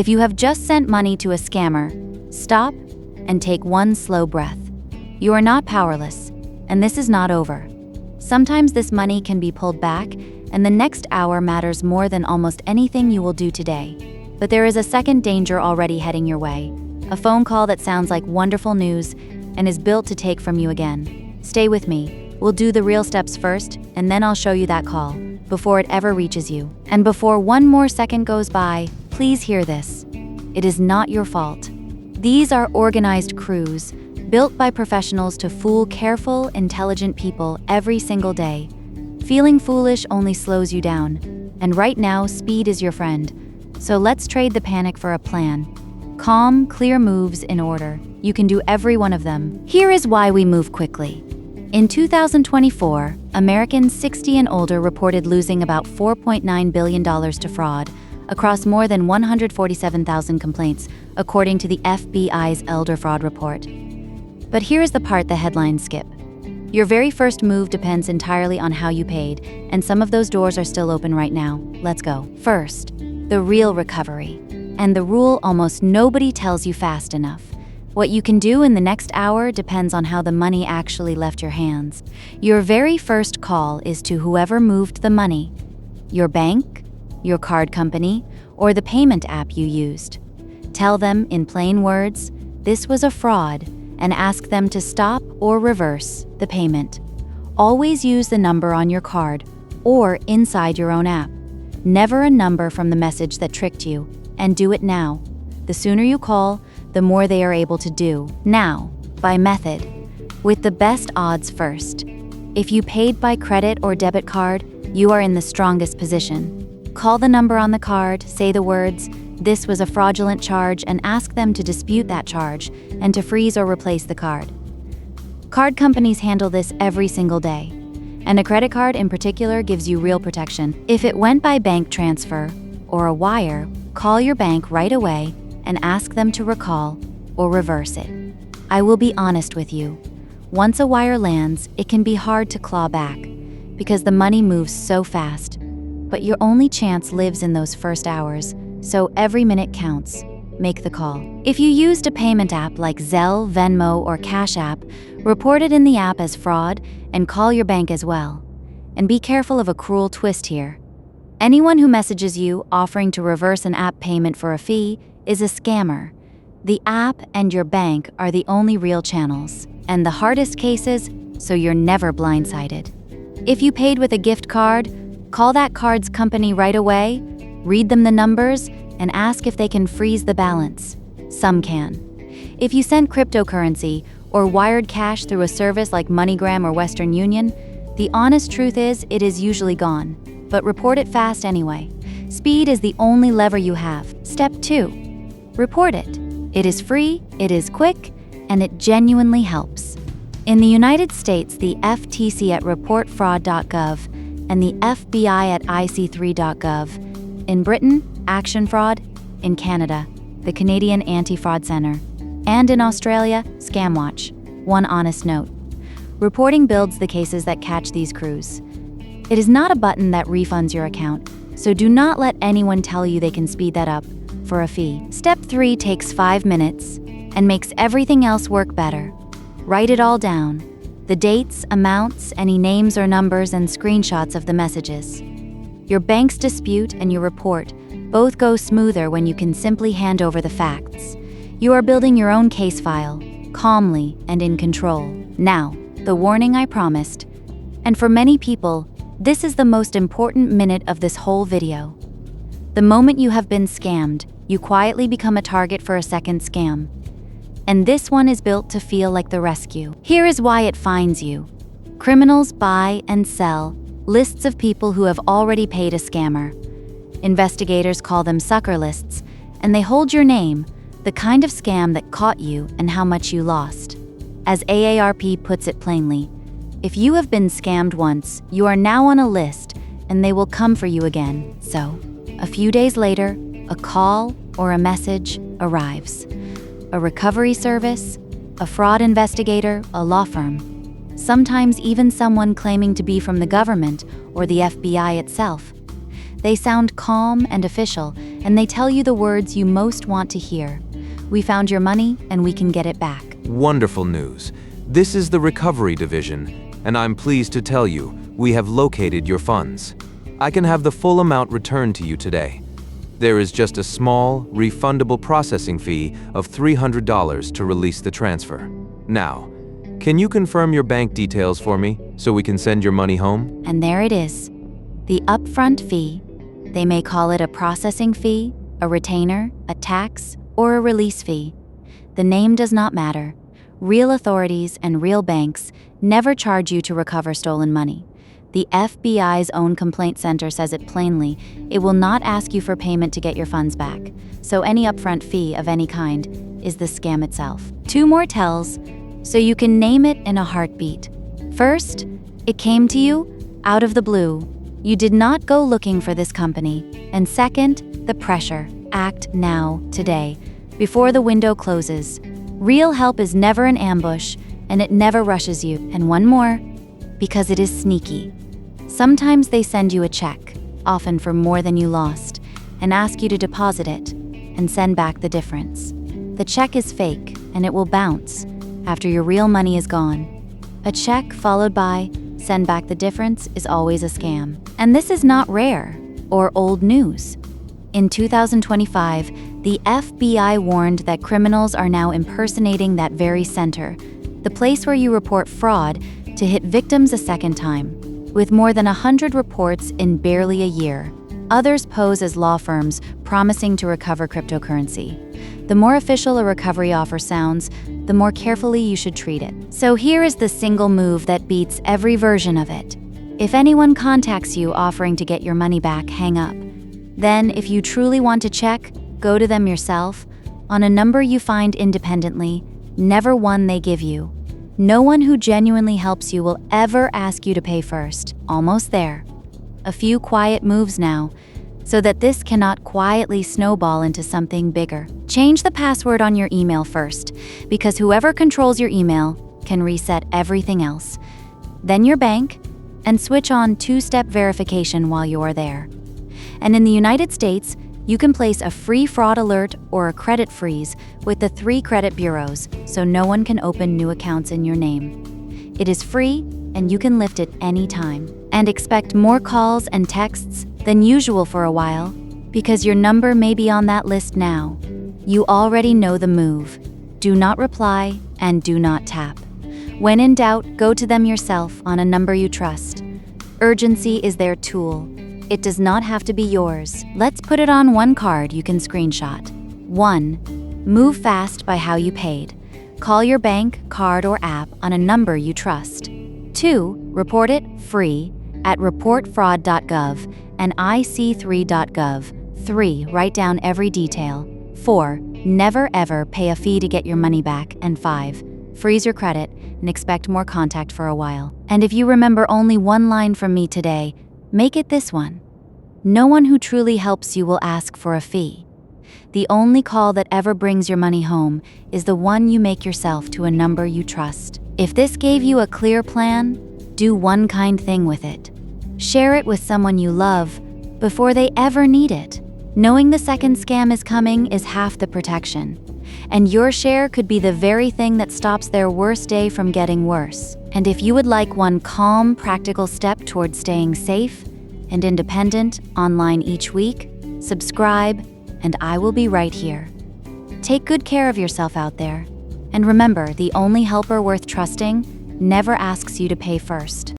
If you have just sent money to a scammer, stop and take one slow breath. You are not powerless, and this is not over. Sometimes this money can be pulled back, and the next hour matters more than almost anything you will do today. But there is a second danger already heading your way. A phone call that sounds like wonderful news and is built to take from you again. Stay with me. We'll do the real steps first, and then I'll show you that call, before it ever reaches you. And before one more second goes by, please hear this. It is not your fault. These are organized crews, built by professionals to fool careful, intelligent people every single day. Feeling foolish only slows you down, and right now, speed is your friend. So let's trade the panic for a plan. Calm, clear moves in order. You can do every one of them. Here is why we move quickly. In 2024, Americans 60 and older reported losing about $4.9 billion to fraud across more than 147,000 complaints, according to the FBI's Elder Fraud Report. But here's the part the headlines skip. Your very first move depends entirely on how you paid, and some of those doors are still open right now. Let's go. First, the real recovery. And the rule almost nobody tells you fast enough. What you can do in the next hour depends on how the money actually left your hands. Your very first call is to whoever moved the money. Your bank, your card company, or the payment app you used. Tell them in plain words, this was a fraud, and ask them to stop or reverse the payment. Always use the number on your card or inside your own app. Never a number from the message that tricked you, and do it now. The sooner you call, the more they are able to do. Now, by method, with the best odds first. If you paid by credit or debit card, you are in the strongest position. Call the number on the card, say the words, "This was a fraudulent charge," and ask them to dispute that charge and to freeze or replace the card. Card companies handle this every single day, and a credit card in particular gives you real protection. If it went by bank transfer or a wire, call your bank right away and ask them to recall or reverse it. I will be honest with you. Once a wire lands, it can be hard to claw back because the money moves so fast. But your only chance lives in those first hours, so every minute counts. Make the call. If you used a payment app like Zelle, Venmo, or Cash App, report it in the app as fraud and call your bank as well. And be careful of a cruel twist here. Anyone who messages you offering to reverse an app payment for a fee is a scammer. The app and your bank are the only real channels, and the hardest cases, so you're never blindsided. If you paid with a gift card, call that card's company right away, read them the numbers, and ask if they can freeze the balance. Some can. If you sent cryptocurrency or wired cash through a service like MoneyGram or Western Union, the honest truth is it is usually gone, but report it fast anyway. Speed is the only lever you have. Step 2. Report it. It is free, it is quick, and it genuinely helps. In the United States, the FTC at reportfraud.gov and the FBI at ic3.gov. In Britain, Action Fraud. In Canada, the Canadian Anti-Fraud Centre. And in Australia, ScamWatch. One honest note. Reporting builds the cases that catch these crews. It is not a button that refunds your account, so do not let anyone tell you they can speed that up for a fee. Step 3 takes 5 minutes and makes everything else work better. Write it all down. The dates, amounts, any names or numbers, and screenshots of the messages. Your bank's dispute and your report both go smoother when you can simply hand over the facts. You are building your own case file, calmly and in control. Now, the warning I promised. And for many people, this is the most important minute of this whole video. The moment you have been scammed, you quietly become a target for a second scam. And this one is built to feel like the rescue. Here is why it finds you. Criminals buy and sell lists of people who have already paid a scammer. Investigators call them sucker lists, and they hold your name, the kind of scam that caught you and how much you lost. As AARP puts it plainly, if you have been scammed once, you are now on a list, and they will come for you again. So, a few days later, a call or a message arrives. A recovery service, a fraud investigator, a law firm. Sometimes even someone claiming to be from the government or the FBI itself. They sound calm and official, and they tell you the words you most want to hear. We found your money and we can get it back. Wonderful news. This is the recovery division, and I'm pleased to tell you we have located your funds. I can have the full amount returned to you today. There is just a small, refundable processing fee of $300 to release the transfer. Now, can you confirm your bank details for me so we can send your money home? And there it is. The upfront fee. They may call it a processing fee, a retainer, a tax, or a release fee. The name does not matter. Real authorities and real banks never charge you to recover stolen money. The FBI's own complaint center says it plainly. It will not ask you for payment to get your funds back. So any upfront fee of any kind is the scam itself. 2 more tells, so you can name it in a heartbeat. First, it came to you out of the blue. You did not go looking for this company. And second, the pressure. Act now, today, before the window closes. Real help is never an ambush, and it never rushes you. And one more, because it is sneaky. Sometimes they send you a check, often for more than you lost, and ask you to deposit it and send back the difference. The check is fake, and it will bounce after your real money is gone. A check followed by send back the difference is always a scam. And this is not rare or old news. In 2025, the FBI warned that criminals are now impersonating that very center, the place where you report fraud, to hit victims a second time. With more than 100 reports in barely a year, others pose as law firms promising to recover cryptocurrency. The more official a recovery offer sounds, the more carefully you should treat it. So here is the single move that beats every version of it. If anyone contacts you offering to get your money back, hang up. Then, if you truly want to check, go to them yourself, on a number you find independently, never one they give you. No one who genuinely helps you will ever ask you to pay first. Almost there. A few quiet moves now, so that this cannot quietly snowball into something bigger. Change the password on your email first, because whoever controls your email can reset everything else. Then your bank, and switch on 2-step verification while you are there. And in the United States, you can place a free fraud alert or a credit freeze with the 3 credit bureaus, so no one can open new accounts in your name. It is free, and you can lift it anytime. And expect more calls and texts than usual for a while, because your number may be on that list now. You already know the move. Do not reply and do not tap. When in doubt, go to them yourself on a number you trust. Urgency is their tool. It does not have to be yours. Let's put it on one card you can screenshot. 1. Move fast by how you paid. Call your bank, card, or app on a number you trust. 2. Report it free at reportfraud.gov and ic3.gov. 3. Write down every detail. 4. Never ever pay a fee to get your money back. And 5. Freeze your credit and expect more contact for a while. And if you remember only one line from me today, make it this one. No one who truly helps you will ask for a fee. The only call that ever brings your money home is the one you make yourself to a number you trust. If this gave you a clear plan, do one kind thing with it. Share it with someone you love before they ever need it. Knowing the second scam is coming is half the protection. And your share could be the very thing that stops their worst day from getting worse. And if you would like one calm, practical step towards staying safe and independent online each week, subscribe, and I will be right here. Take good care of yourself out there. And remember, the only helper worth trusting never asks you to pay first.